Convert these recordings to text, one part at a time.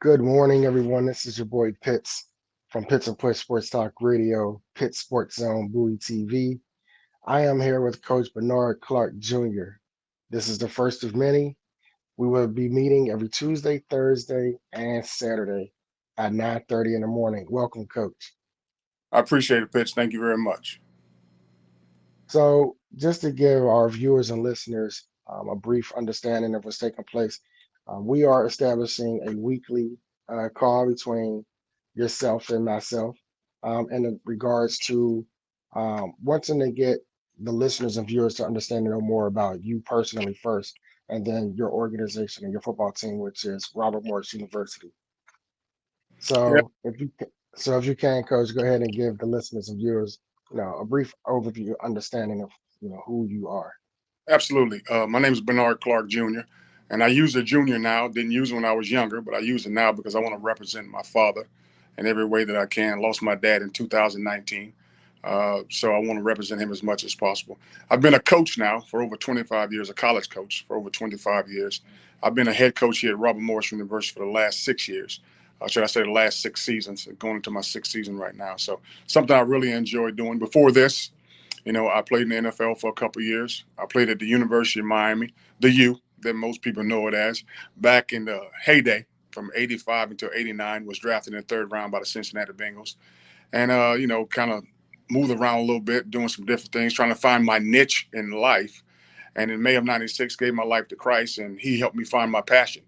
Good morning, everyone. This is your boy Pitts from Pitts and Push Sports Talk Radio, Pitts Sports Zone, Bowie TV. I am here with Coach Bernard Clark Jr. This is the first of many. We will be meeting every Tuesday, Thursday, and Saturday at 9:30 in the morning. Welcome, Coach. I appreciate it, Pitch. Thank you very much. So, just to give our viewers and listeners a brief understanding of what's taking place, we are establishing a weekly call between yourself and myself in regards to wanting to get the listeners and viewers to understand and know more about you personally first, and then your organization and your football team, which is Robert Morris University. Yeah, So, if you can, Coach, go ahead and give the listeners and viewers, a brief overview, understanding of who you are. absolutely. My name is Bernard Clark Jr., and I use the junior now. Didn't use it when I was younger, but I use it now because I want to represent my father in every way that I can. Lost my dad in 2019, so I want to represent him as much as possible. I've been a coach now for over 25 years, a college coach for over 25 years. I've been a head coach here at Robert Morris University for the last 6 years. Should I say the last 6 seasons, going into my sixth season right now. So something I really enjoy doing. Before this, I played in the NFL for a couple of years. I played at the University of Miami, the U, that most people know it as. Back in the heyday, from '85 until '89, was drafted in the third round by the Cincinnati Bengals, and kind of moved around a little bit, doing some different things, trying to find my niche in life. And in May of '96, gave my life to Christ, and He helped me find my passion.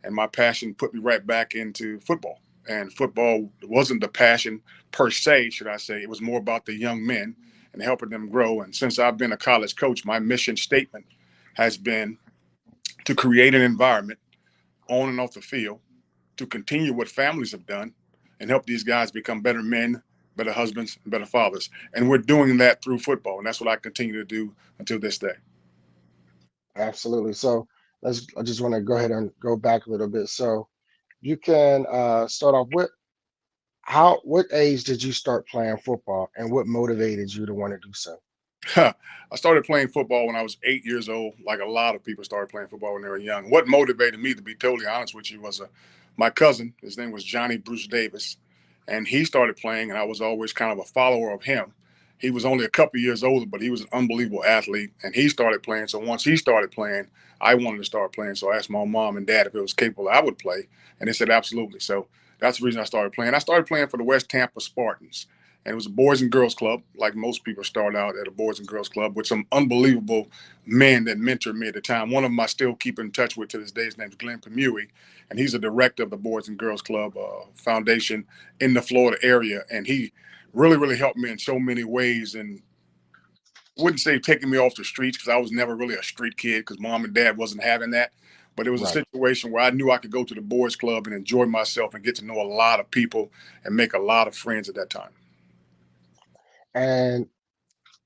And my passion put me right back into football. And football wasn't the passion per se, should I say. It was more about the young men and helping them grow. And since I've been a college coach, my mission statement has been to create an environment on and off the field to continue what families have done and help these guys become better men, better husbands, and better fathers. And we're doing that through football. And that's what I continue to do until this day. Absolutely. So I just want to go ahead and go back a little bit. So you can start off with what age did you start playing football, and what motivated you to want to do so? I started playing football when I was 8 years old, like a lot of people started playing football when they were young. What motivated me, to be totally honest with you, was my cousin. His name was Johnny Bruce Davis, and he started playing, and I was always kind of a follower of him. He was only a couple years older, but he was an unbelievable athlete, and he started playing. So once he started playing, I wanted to start playing. So I asked my mom and dad if it was capable, I would play, and they said absolutely. So that's the reason I started playing. I started playing for the West Tampa Spartans, and it was a boys and girls club. Like most people start out at a boys and girls club with some unbelievable men that mentored me at the time. One of them I still keep in touch with to this day. His name's Glenn Pamui, and he's the director of the Boys and Girls Club Foundation in the Florida area. And he really, really helped me in so many ways. And wouldn't say taking me off the streets because I was never really a street kid because mom and dad wasn't having that. But it was a Right. situation where I knew I could go to the boys club and enjoy myself and get to know a lot of people and make a lot of friends at that time. And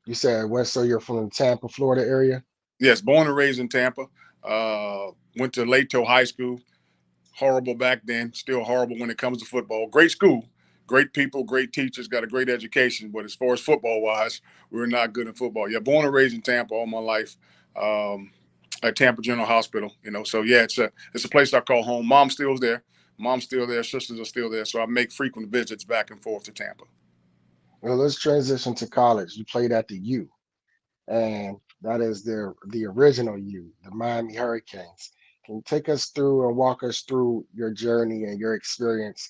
you said West, so you're from the Tampa, Florida area. Yes, born and raised in Tampa. Went to Lato High School. Horrible back then, still horrible when it comes to football. Great school, great people, great teachers, got a great education. But as far as football wise, we were not good in football. Yeah, born and raised in Tampa all my life. Um, at Tampa General Hospital, So yeah, it's a place I call home. Mom's still there. Mom's still there. Sisters are still there. So I make frequent visits back and forth to Tampa. Well, let's transition to college. You played at the U, and that is the original U, the Miami Hurricanes. Can you take us through and walk us through your journey and your experience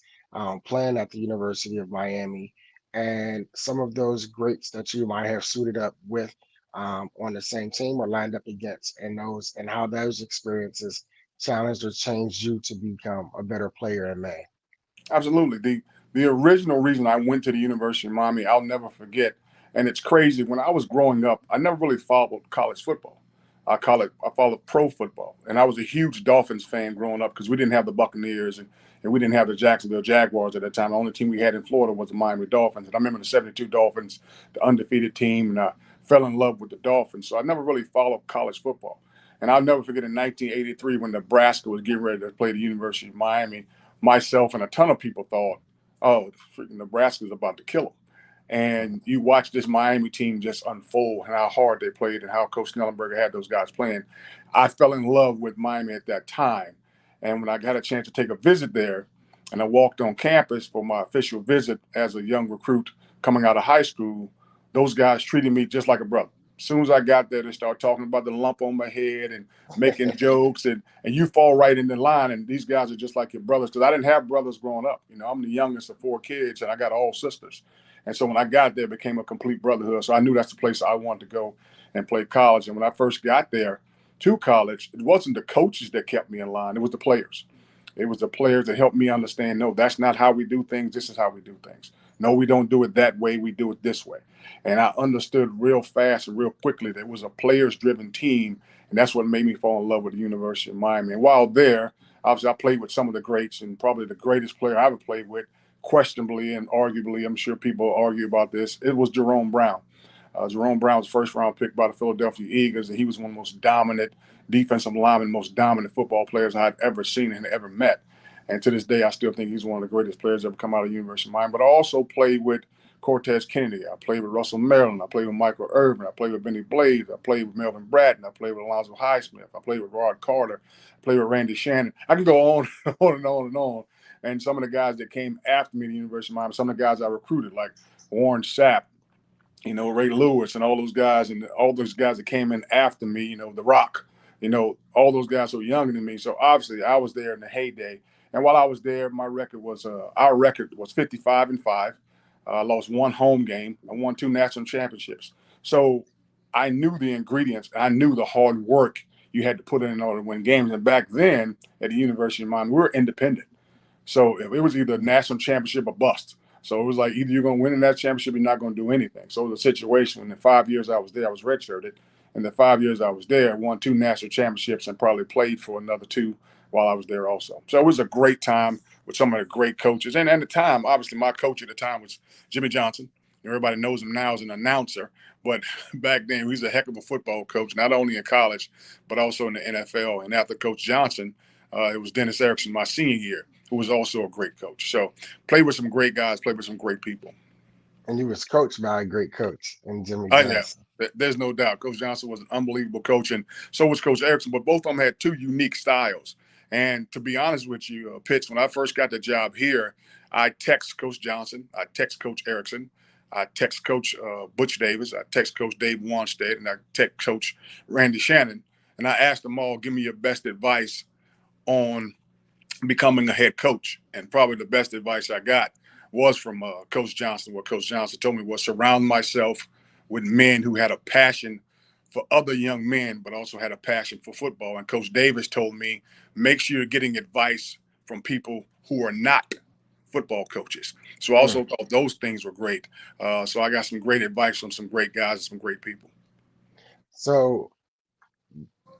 playing at the University of Miami, and some of those greats that you might have suited up with on the same team or lined up against, and how those experiences challenged or changed you to become a better player in man? Absolutely. The original reason I went to the University of Miami, I'll never forget. And it's crazy. When I was growing up, I never really followed college football. I followed pro football. And I was a huge Dolphins fan growing up because we didn't have the Buccaneers and we didn't have the Jacksonville Jaguars at that time. The only team we had in Florida was the Miami Dolphins. And I remember the 72 Dolphins, the undefeated team, and I fell in love with the Dolphins. So I never really followed college football. And I'll never forget in 1983 when Nebraska was getting ready to play the University of Miami, myself and a ton of people thought, oh, freaking Nebraska's about to kill them. And you watch this Miami team just unfold and how hard they played and how Coach Snellenberger had those guys playing. I fell in love with Miami at that time. And when I got a chance to take a visit there, and I walked on campus for my official visit as a young recruit coming out of high school, those guys treated me just like a brother. As soon as I got there, they started talking about the lump on my head and making jokes, and you fall right in the line. And these guys are just like your brothers because I didn't have brothers growing up. I'm the youngest of four kids, and I got all sisters. And so when I got there, it became a complete brotherhood. So I knew that's the place I wanted to go and play college. And when I first got there to college, it wasn't the coaches that kept me in line; it was the players. It was the players that helped me understand, no, that's not how we do things. This is how we do things. No, we don't do it that way. We do it this way. And I understood real fast and real quickly that it was a players driven team. And that's what made me fall in love with the University of Miami. And while there, obviously, I played with some of the greats, and probably the greatest player I ever played with, questionably and arguably, I'm sure people argue about this, it was Jerome Brown. Jerome Brown was first round pick by the Philadelphia Eagles, and he was one of the most dominant defensive linemen, most dominant football players I've ever seen and ever met. And to this day, I still think he's one of the greatest players ever come out of the University of Miami. But I also played with Cortez Kennedy. I played with Russell Maryland. I played with Michael Irvin. I played with Benny Blades. I played with Melvin Bratton. I played with Alonzo Highsmith. I played with Rod Carter. I played with Randy Shannon. I can go on and on and on and on. And some of the guys that came after me at the University of Miami, some of the guys I recruited, like Warren Sapp, Ray Lewis and all those guys, and all those guys that came in after me, The Rock, all those guys were younger than me. So obviously I was there in the heyday. And while I was there, our record was 55-5. I lost one home game. I won two national championships. So I knew the ingredients. I knew the hard work you had to put in order to win games. And back then at the University of Miami, we were independent. So it was either national championship or bust. So it was like either you're going to win in that championship, or you're not going to do anything. So it was a situation. In the 5 years I was there, I was redshirted. In the 5 years I was there, I won two national championships and probably played for another two while I was there also. So it was a great time with some of the great coaches. And at the time, obviously, my coach at the time was Jimmy Johnson. Everybody knows him now as an announcer, but back then he was a heck of a football coach, not only in college, but also in the NFL. And after Coach Johnson, it was Dennis Erickson my senior year, who was also a great coach. So played with some great guys, played with some great people. And you was coached by a great coach in Jimmy Yeah, Johnson. there's no doubt. Coach Johnson was an unbelievable coach, and so was Coach Erickson. But both of them had two unique styles. And to be honest with you, Pitts, when I first got the job here, I text Coach Johnson, I text Coach Erickson, I text Coach Butch Davis, I text Coach Dave Wanstead, and I text Coach Randy Shannon, and I asked them all, give me your best advice on becoming a head coach. And probably the best advice I got was from Coach Johnson. What Coach Johnson told me was surround myself with men who had a passion for other young men, but also had a passion for football. And Coach Davis told me, make sure you're getting advice from people who are not football coaches. So I Mm. also thought those things were great. So I got some great advice from some great guys and some great people. So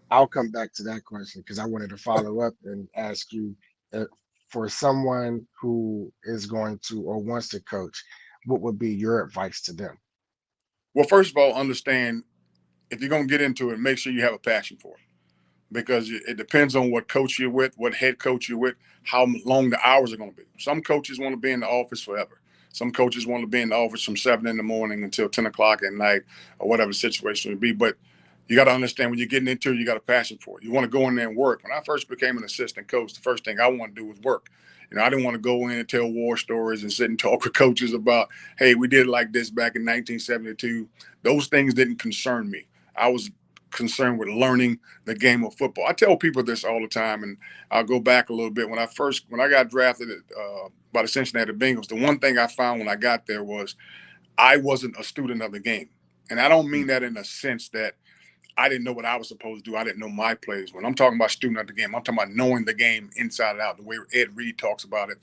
I'll come back to that question because I wanted to follow up and ask you, uh, for someone who is going to or wants to coach, what would be your advice to them? Well, first of all, understand if you're going to get into it, make sure you have a passion for it because it depends on what coach you're with, what head coach you're with, how long the hours are going to be. Some coaches want to be in the office forever. Some coaches want to be in the office from 7 in the morning until 10 o'clock at night or whatever the situation would be. But you got to understand when you're getting into it, you got a passion for it. You want to go in there and work. When I first became an assistant coach, the first thing I wanted to do was work. I didn't want to go in and tell war stories and sit and talk with coaches about, hey, we did it like this back in 1972. Those things didn't concern me. I was concerned with learning the game of football. I tell people this all the time, and I'll go back a little bit. When I got drafted by the Cincinnati Bengals, the one thing I found when I got there was I wasn't a student of the game, and I don't mean that in a sense that I didn't know what I was supposed to do. I didn't know my plays. When I'm talking about student of the game, I'm talking about knowing the game inside and out. The way Ed Reed talks about it,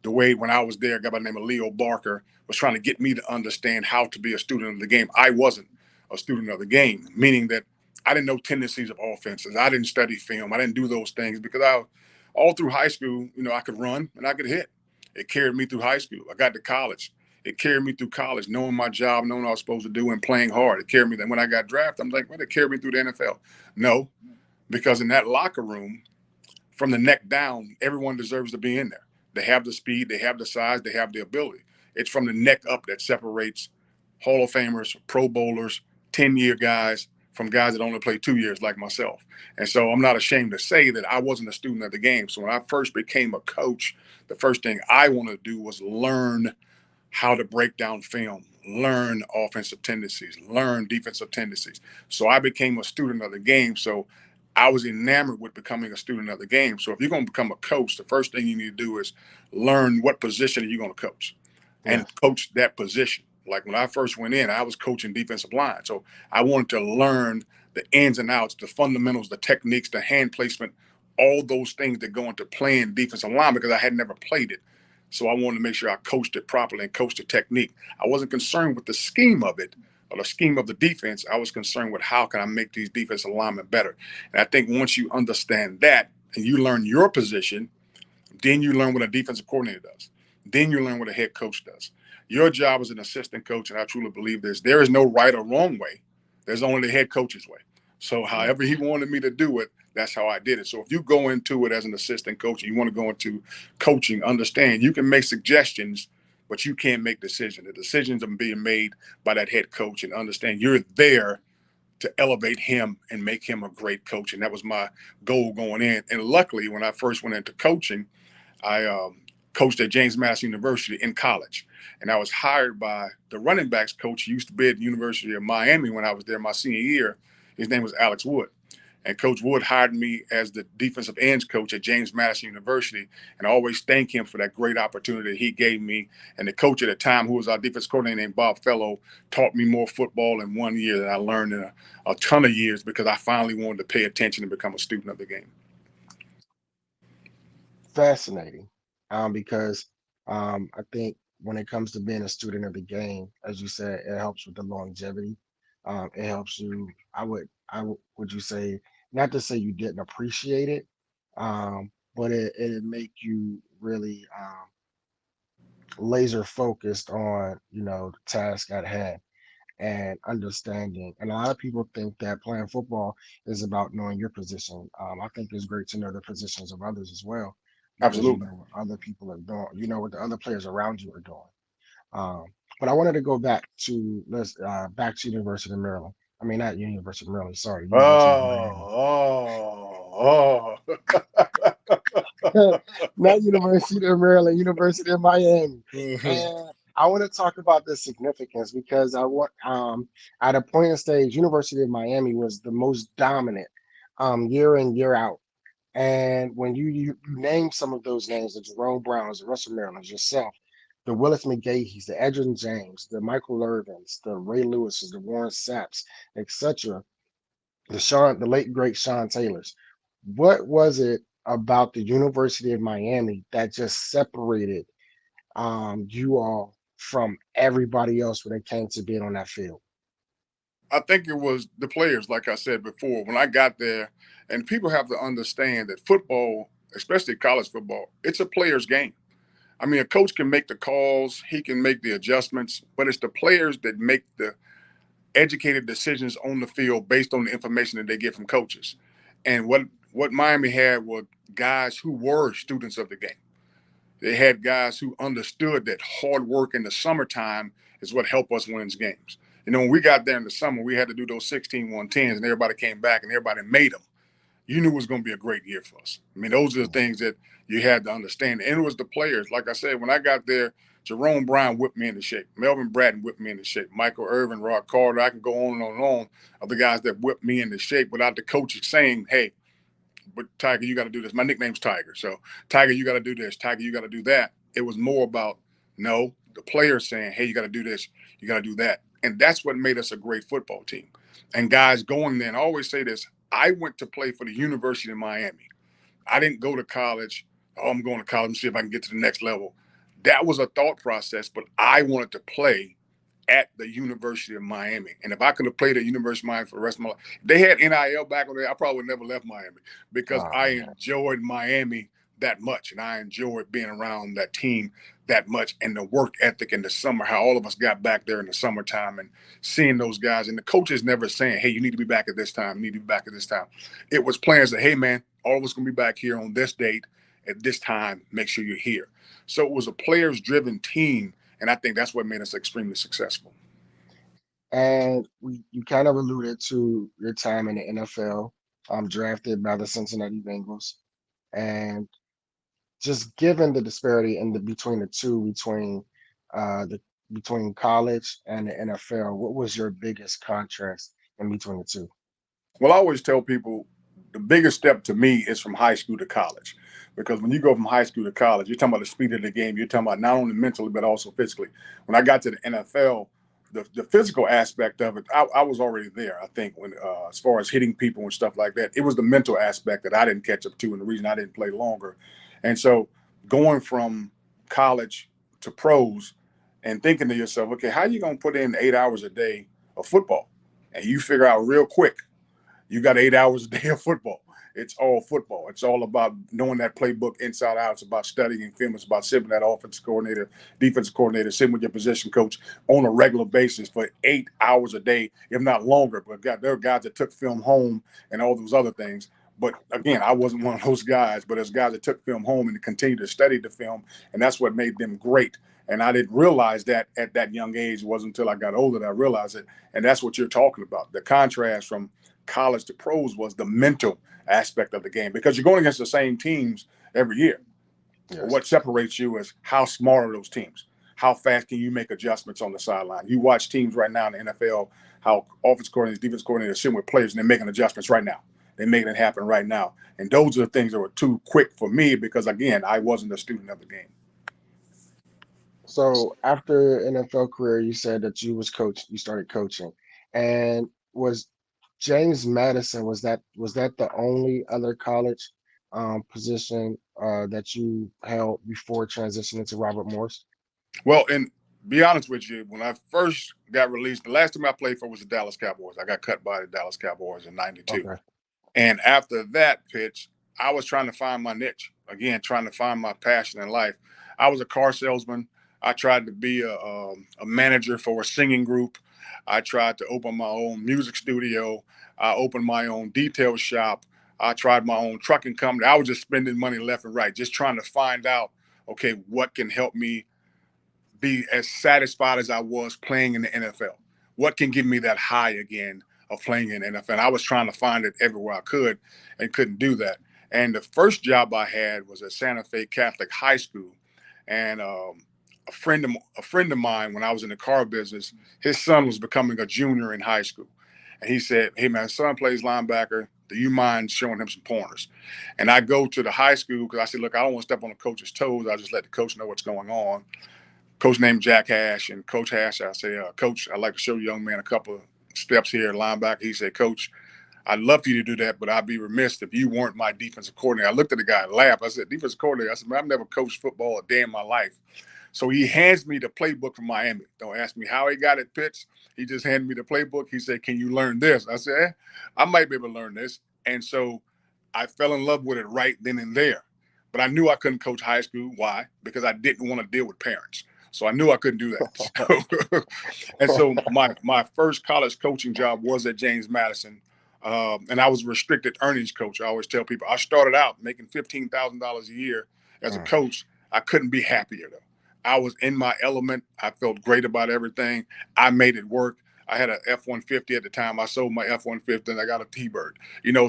the way when I was there, a guy by the name of Leo Barker was trying to get me to understand how to be a student of the game. I wasn't a student of the game, meaning that I didn't know tendencies of offenses. I didn't study film. I didn't do those things because all through high school, I could run and I could hit. It carried me through high school. I got to college. It carried me through college, knowing my job, knowing what I was supposed to do, and playing hard. It carried me. Then when I got drafted, I'm like, well, it carried me through the NFL. No, because in that locker room, from the neck down, everyone deserves to be in there. They have the speed, they have the size, they have the ability. It's from the neck up that separates Hall of Famers, Pro Bowlers, 10-year guys from guys that only played 2 years like myself. And so I'm not ashamed to say that I wasn't a student of the game. So when I first became a coach, the first thing I wanted to do was learn how to break down film, learn offensive tendencies, learn defensive tendencies. So I became a student of the game. So I was enamored with becoming a student of the game. So if you're going to become a coach, the first thing you need to do is learn what position are you going to coach and Yes. coach that position. Like when I first went in, I was coaching defensive line. So I wanted to learn the ins and outs, the fundamentals, the techniques, the hand placement, all those things that go into playing defensive line because I had never played it. So I wanted to make sure I coached it properly and coached the technique. I wasn't concerned with the scheme of it or the scheme of the defense. I was concerned with how can I make these defensive linemen better. And I think once you understand that and you learn your position, then you learn what a defensive coordinator does. Then you learn what a head coach does. Your job as an assistant coach, and I truly believe this, there is no right or wrong way. There's only the head coach's way. So however he wanted me to do it, that's how I did it. So if you go into it as an assistant coach and you want to go into coaching, understand you can make suggestions, but you can't make decisions. The decisions are being made by that head coach, and understand you're there to elevate him and make him a great coach. And that was my goal going in. And luckily, when I first went into coaching, I coached at James Madison University in college. And I was hired by the running backs coach who used to be at the University of Miami when I was there my senior year. His name was Alex Wood. And Coach Wood hired me as the defensive ends coach at James Madison University. And I always thank him for that great opportunity he gave me. And the coach at the time, who was our defense coordinator named Bob Fellow, taught me more football in 1 year than I learned in a ton of years because I finally wanted to pay attention and become a student of the game. Fascinating, because I think when it comes to being a student of the game, as you said, it helps with the longevity. It helps you. Would you say, not to say you didn't appreciate it, but it make you really laser focused on the task at hand and understanding. And a lot of people think that playing football is about knowing your position. I think it's great to know the positions of others as well, because you Absolutely. know what other people are doing, you know what the other players around you are doing. Um, but I wanted to go back to University of Maryland. I mean, not University of Maryland, sorry, University of Miami. Not University of Maryland, University of Miami. Mhm. And I want to talk about the significance because I want at a point in stage, University of Miami was the most dominant year in, year out. And when you name some of those names, the Jerome Browns, the Russell Marylands, yourself, the Willis McGahees, the Edgerrin James, the Michael Irvins, the Ray Lewises, the Warren Sapps, etc., the late great Sean Taylors. What was it about the University of Miami that just separated you all from everybody else when it came to being on that field? I think it was the players, like I said before. When I got there, and people have to understand that football, especially college football, it's a player's game. I mean, a coach can make the calls, he can make the adjustments, but it's the players that make the educated decisions on the field based on the information that they get from coaches. And what Miami had were guys who were students of the game. They had guys who understood that hard work in the summertime is what helped us win games. You know, when we got there in the summer, we had to do those 16 110s, and everybody came back and everybody made them. You knew it was going to be a great year for us. I mean, those are the things that you had to understand. And it was the players. Like I said, when I got there, Jerome Brown whipped me into shape. Melvin Bratton whipped me into shape. Michael Irvin, Rod Carter, I can go on and on and on of the guys that whipped me into shape without the coaches saying, hey, but Tiger, you got to do this. My nickname's Tiger. So, Tiger, you got to do this. Tiger, you got to do that. It was more about, no, the players saying, hey, you got to do this. You got to do that. And that's what made us a great football team. And guys going there, and I always say this, I went to play for the University of Miami. I didn't go to college. Oh, I'm going to college and see if I can get to the next level. That was a thought process, but I wanted to play at the University of Miami. And if I could have played at University of Miami for the rest of my life, if they had NIL back on there, I probably would never left Miami because Oh I man, enjoyed Miami that much. And I enjoyed being around that team that much and the work ethic in the summer, how all of us got back there in the summertime and seeing those guys. And the coaches never saying, hey, you need to be back at this time. You need to be back at this time. It was plans that, hey, man, all of us going to be back here on this date at this time. Make sure you're here. So it was a players driven team. And I think that's what made us extremely successful. And you kind of alluded to your time in the NFL, drafted by the Cincinnati Bengals, and just given the disparity in the between the two, the between college and the NFL, what was your biggest contrast in between the two? Well, I always tell people the biggest step to me is from high school to college. Because when you go from high school to college, you're talking about the speed of the game. You're talking about not only mentally, but also physically. When I got to the NFL, the physical aspect of it, I was already there. I think when as far as hitting people and stuff like that, it was the mental aspect that I didn't catch up to, and the reason I didn't play longer. And so going from college to pros and thinking to yourself, okay, how are you going to put in 8 hours a day of football? And you figure out real quick you got 8 hours a day of football. It's all football. It's all about knowing that playbook inside out. It's about studying film. It's about sitting with that offensive coordinator, defensive coordinator, sitting with your position coach on a regular basis for 8 hours a day, if not longer. But God, there are guys that took film home and all those other things. But again, I wasn't one of those guys. But there's guys that took film home and continued to study the film, and that's what made them great. And I didn't realize that at that young age. It wasn't until I got older that I realized it. And that's what you're talking about. The contrast from college to pros was the mental aspect of the game because you're going against the same teams every year. But Yes. what separates you is how smart are those teams? How fast can you make adjustments on the sideline? You watch teams right now in the NFL, how offense coordinators, defense coordinators sitting with players and they're making adjustments right now. They're making it happen right now. And those are the things that were too quick for me because, again, I wasn't a student of the game. So after NFL career, you said that you started coaching, and was James Madison was that the only other college position that you held before transitioning to Robert Morris? Well, and be honest with you, when I first got released, the last team I played for was the Dallas Cowboys. I got cut by the Dallas Cowboys in '92. Okay. And after that pitch, I was trying to find my niche again, trying to find my passion in life. I was a car salesman. I tried to be a manager for a singing group. I tried to open my own music studio. I opened my own detail shop. I tried my own trucking company. I was just spending money left and right, just trying to find out, okay, what can help me be as satisfied as I was playing in the NFL? What can give me that high again of playing in the NFL? I was trying to find it everywhere I could and couldn't do that. And the first job I had was at Santa Fe Catholic High School, and a friend of mine when I was in the car business, his son was becoming a junior in high school, and he said, "Hey man, son plays linebacker. Do you mind showing him some pointers?" And I go to the high school because I said, "Look, I don't want to step on the coach's toes. I just let the coach know what's going on." Coach named Jack Hash, and Coach Hash, I say, Coach, I'd like to show the young man a couple of steps here at linebacker. He said, Coach, I'd love for you to do that, but I'd be remiss if you weren't my defensive coordinator. I looked at the guy and laughed. I said, defensive coordinator? I said, man, I've never coached football a day in my life. So he hands me the playbook from Miami. Don't ask me how he got it pitched. He just handed me the playbook. He said, can you learn this? I said, I might be able to learn this. And so I fell in love with it right then and there. But I knew I couldn't coach high school. Why? Because I didn't want to deal with parents. So I knew I couldn't do that. So, and so my first college coaching job was at James Madison, and I was a restricted earnings coach. I always tell people I started out making $15,000 a year as a Mm. coach. I couldn't be happier though. I was in my element. I felt great about everything. I made it work. I had a F-150 at the time. I sold my F-150 and I got a T-Bird.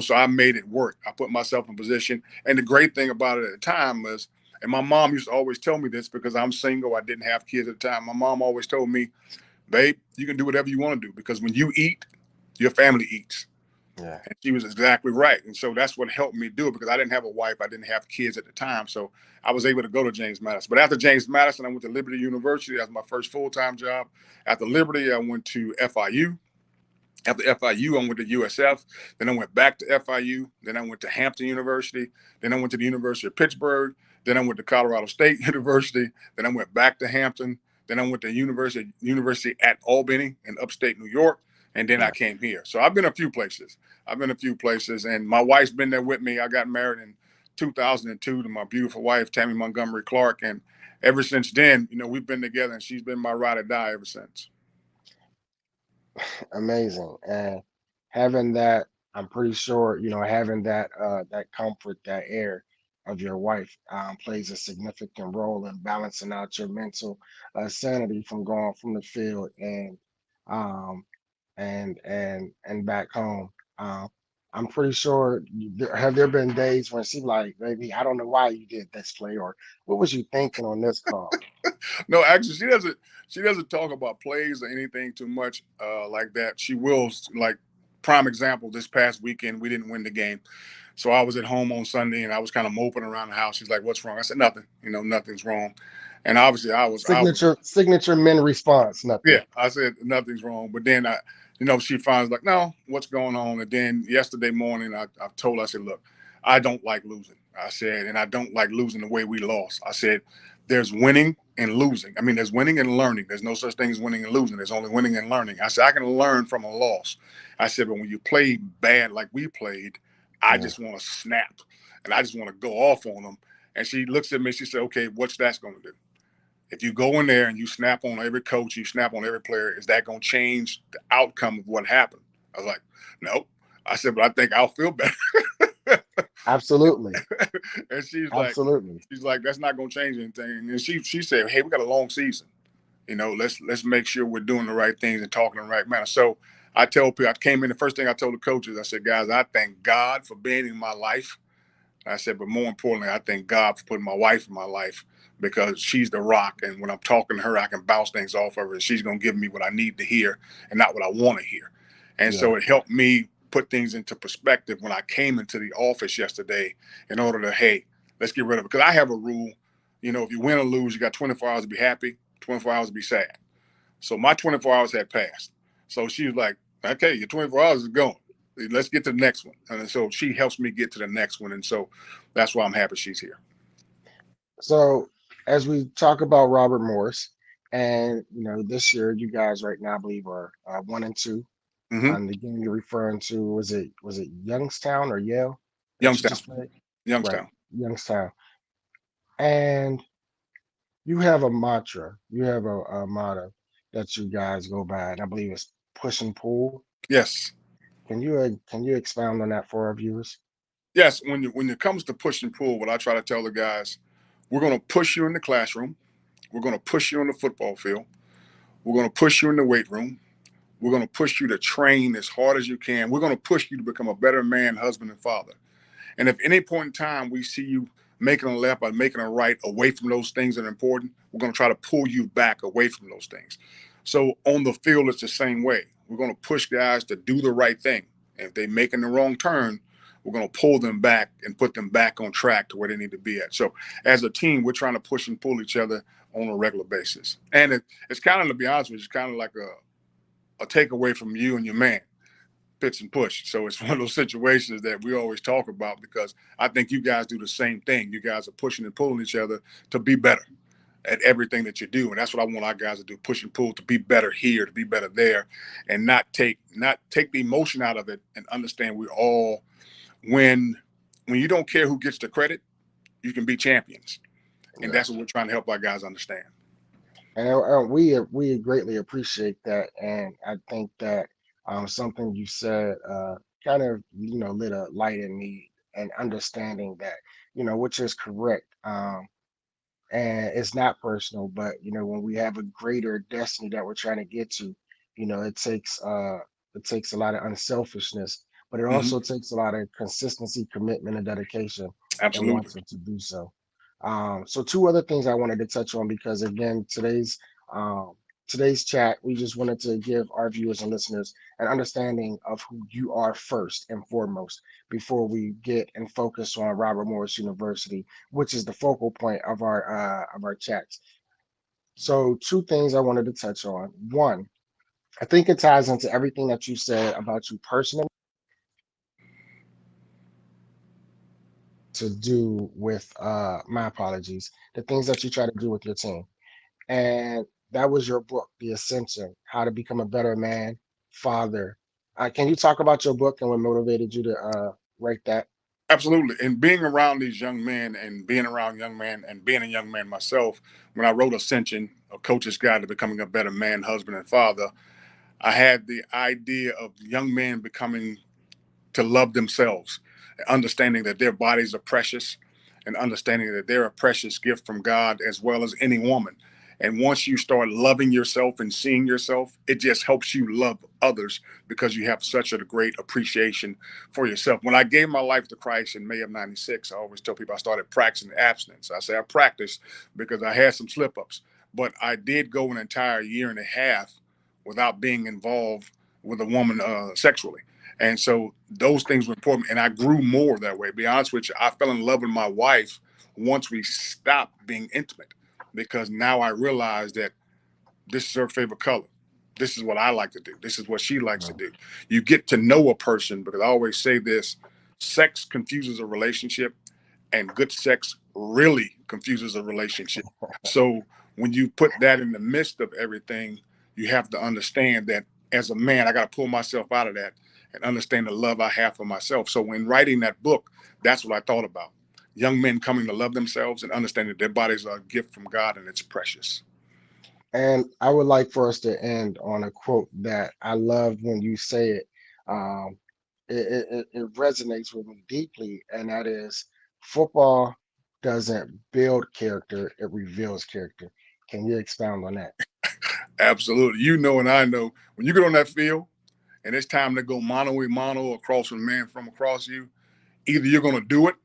So I made it work. I put myself in position. And the great thing about it at the time was, and my mom used to always tell me this because I'm single. I didn't have kids at the time. My mom always told me, babe, you can do whatever you want to do because when you eat, your family eats. Yeah. And she was exactly right. And so that's what helped me do it because I didn't have a wife. I didn't have kids at the time. So I was able to go to James Madison. But after James Madison, I went to Liberty University. That was my first full time job. After Liberty, I went to FIU. After FIU, I went to USF. Then I went back to FIU. Then I went to Hampton University. Then I went to the University of Pittsburgh. Then I went to Colorado State University. Then I went back to Hampton. Then I went to University at Albany in upstate New York. And then I Yeah. came here. So I've been a few places. And my wife's been there with me. I got married in 2002 to my beautiful wife, Tammy Montgomery Clark. And ever since then, we've been together and she's been my ride or die ever since. Amazing. And having that, I'm pretty sure, having that comfort, that air of your wife plays a significant role in balancing out your mental sanity from going from the field and and back home. Um, I'm pretty sure have there been days when she like, maybe I don't know why you did this play or what was you thinking on this call? No, actually, she doesn't talk about plays or anything too much like that. She will, like, prime example. This past weekend, we didn't win the game, so I was at home on Sunday and I was kind of moping around the house. She's like, "What's wrong?" I said, "Nothing. Nothing's wrong." And obviously, I was Signature men response, yeah. nothing. I said nothing's wrong, but then she finds like, "No, what's going on?" And then yesterday morning, I told her, I said, "Look, I don't like losing." I said, and I don't like losing the way we lost. I said, there's winning and losing. I mean, there's winning and learning. There's no such thing as winning and losing. There's only winning and learning. I said, I can learn from a loss. I said, but when you play bad like we played, I Yeah, just want to snap and I just want to go off on them. And she looks at me, she said, okay, what's that going to do? If you go in there and you snap on every coach, you snap on every player, is that going to change the outcome of what happened? I was like, nope. I said, but I think I'll feel better. absolutely, And absolutely. she's like, that's not going to change anything. And she said, hey, we got a long season. Let's make sure we're doing the right things and talking in the right manner. So I tell people, I came in, the first thing I told the coaches, I said, guys, I thank God for being in my life. I said, but more importantly, I thank God for putting my wife in my life because she's the rock. And when I'm talking to her, I can bounce things off of her. And she's going to give me what I need to hear and not what I want to hear. And Yeah, so it helped me put things into perspective when I came into the office yesterday in order to, hey, let's get rid of it. Because I have a rule, if you win or lose, you got 24 hours to be happy, 24 hours to be sad. So my 24 hours had passed. So she was like, okay, your 24 hours is gone. Let's get to the next one. And so she helps me get to the next one. And so that's why I'm happy she's here. so as we talk about Robert Morris, and this year you guys right now I believe are 1-2. Hmm. The game you're referring to, was it Youngstown or Yale that you Youngstown. just played? Right, Youngstown. Youngstown. And you have a mantra, you have a motto that you guys go by, and I believe it's push and pull. Yes. Can you expound on that for our viewers? Yes. When it comes to push and pull, what I try to tell the guys, we're going to push you in the classroom. We're going to push you on the football field. We're going to push you in the weight room. We're going to push you to train as hard as you can. We're going to push you to become a better man, husband, and father. And if any point in time we see you making a left or making a right away from those things that are important, we're going to try to pull you back away from those things. So on the field, it's the same way. We're going to push guys to do the right thing. And if they're making the wrong turn, we're going to pull them back and put them back on track to where they need to be at. So as a team, we're trying to push and pull each other on a regular basis. And it's kind of, to be honest with you, it's kind of like a takeaway from you and your man, pitch and push. So it's one of those situations that we always talk about because I think you guys do the same thing. You guys are pushing and pulling each other to be better at everything that you do. And that's what I want our guys to do, push and pull to be better here, to be better there, and not take the emotion out of it and understand we all when you don't care who gets the credit, you can be champions. And Yeah. that's what we're trying to help our guys understand. And we greatly appreciate that, and I think that something you said kind of lit a light in me, and understanding that which is correct. And it's not personal, but when we have a greater destiny that we're trying to get to, it takes a lot of unselfishness, but it Hmm. also takes a lot of consistency, commitment, and dedication, and Absolutely. wanting to do so. So two other things I wanted to touch on, because again, um, today's chat, we just wanted to give our viewers and listeners an understanding of who you are first and foremost before we get and focus on Robert Morris University, which is the focal point of our chats. So two things I wanted to touch on. One, I think it ties into everything that you said about you personally, to do with my apologies, the things that you try to do with your team. And that was your book, The Ascension: How to Become a Better Man, Father. Can you talk about your book and what motivated you to write that? Absolutely. And being around these young men and being around young men and being a young man myself, when I wrote Ascension, a coach's guide to becoming a better man, husband, and father, I had the idea of young men becoming to love themselves, understanding that their bodies are precious and understanding that they're a precious gift from God as well as any woman. And once you start loving yourself and seeing yourself, it just helps you love others because you have such a great appreciation for yourself. When I gave my life to Christ in May of 96, I always tell people I started practicing abstinence. I say I practiced because I had some slip ups, but I did go an entire year and a half without being involved with a woman sexually. And so those things were important. And I grew more that way. To be honest with you, I fell in love with my wife once we stopped being intimate because now I realize that this is her favorite color. This is what I like to do. This is what she likes to do. You get to know a person because I always say this: sex confuses a relationship, and good sex really confuses a relationship. So when you put that in the midst of everything, you have to understand that as a man, I got to pull myself out of that and understand the love I have for myself. So when writing that book, that's what I thought about. Young men coming to love themselves and understanding that their bodies are a gift from God and it's precious. And I would like for us to end on a quote that I loved when you say it. Um, it resonates with me deeply, and that is football doesn't build character, it reveals character. Can you expound on that? Absolutely. You know, and I know when you get on that field and it's time to go mano a mano across from the man from across you, either you're going to do it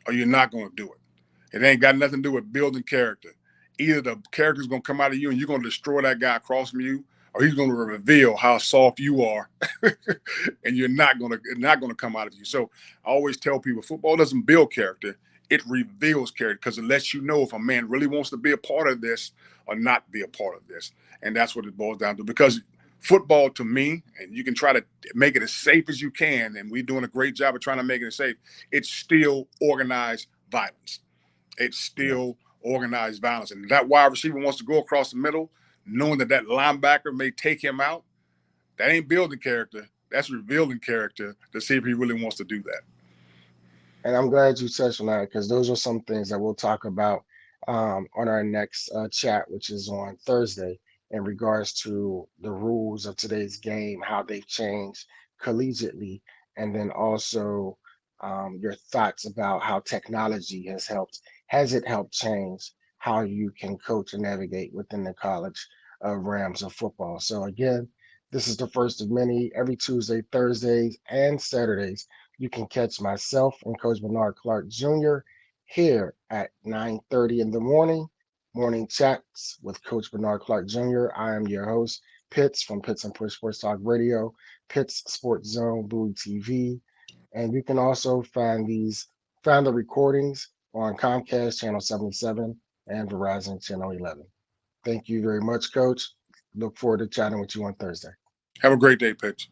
or you're not going to do it. It ain't got nothing to do with building character. Either the character's going to come out of you and you're going to destroy that guy across from you, or he's going to reveal how soft you are, and you're not going to come out of you. So I always tell people, football doesn't build character; it reveals character because it lets you know if a man really wants to be a part of this or not be a part of this, and that's what it boils down to. Because football, to me, and you can try to make it as safe as you can, and we're doing a great job of trying to make it safe. It's still organized violence. It's Yeah. still organized violence. And that wide receiver wants to go across the middle, knowing that that linebacker may take him out. That ain't building character. That's revealing character to see if he really wants to do that. And I'm glad you touched on that because those are some things that we'll talk about on our next chat, which is on Thursday, in regards to the rules of today's game, how they've changed collegiately, and then also your thoughts about how technology has helped. Has it helped change how you can coach and navigate within the college realms of football? So, again, this is the first of many every Tuesday, Thursdays, and Saturdays. You can catch myself and Coach Bernard Clark Jr. here at 9:30 in the morning chats with Coach Bernard Clark Jr. I am your host, Pitts from Pitts and Push Sports Talk Radio, Pitts Sports Zone, Bowie TV. And you can also find the recordings on Comcast Channel 77 and Verizon Channel 11. Thank you very much, Coach. Look forward to chatting with you on Thursday. Have a great day, Pitts.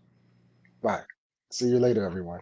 Bye. See you later, everyone.